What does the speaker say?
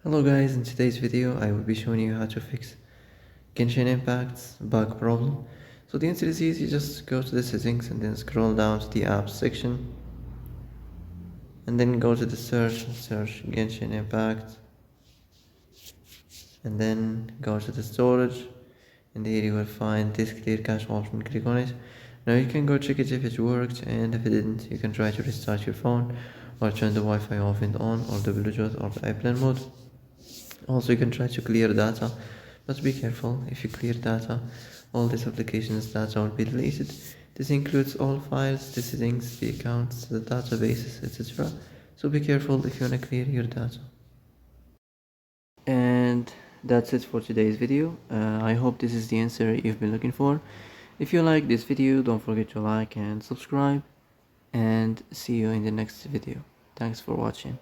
Hello guys, in today's video I will be showing you how to fix Genshin Impact's bug problem. So the answer is easy, just go to the settings and then scroll down to the apps section and then go to the search and search Genshin Impact and then go to the storage and here you will find this clear cache option. Click on it. Now you can go check it if it worked, and if it didn't you can try to restart your phone or turn the Wi-Fi off and on, or the Bluetooth or the airplane mode. Also you can try to clear data, but be careful. If you clear data, all this application's data will be deleted. This includes all files, the settings, the accounts, the databases, etc. So be careful if you want to clear your data. And that's it for today's video. I hope this is the answer you've been looking for. If you like this video, don't forget to like and subscribe, and see you in the next video. Thanks for watching.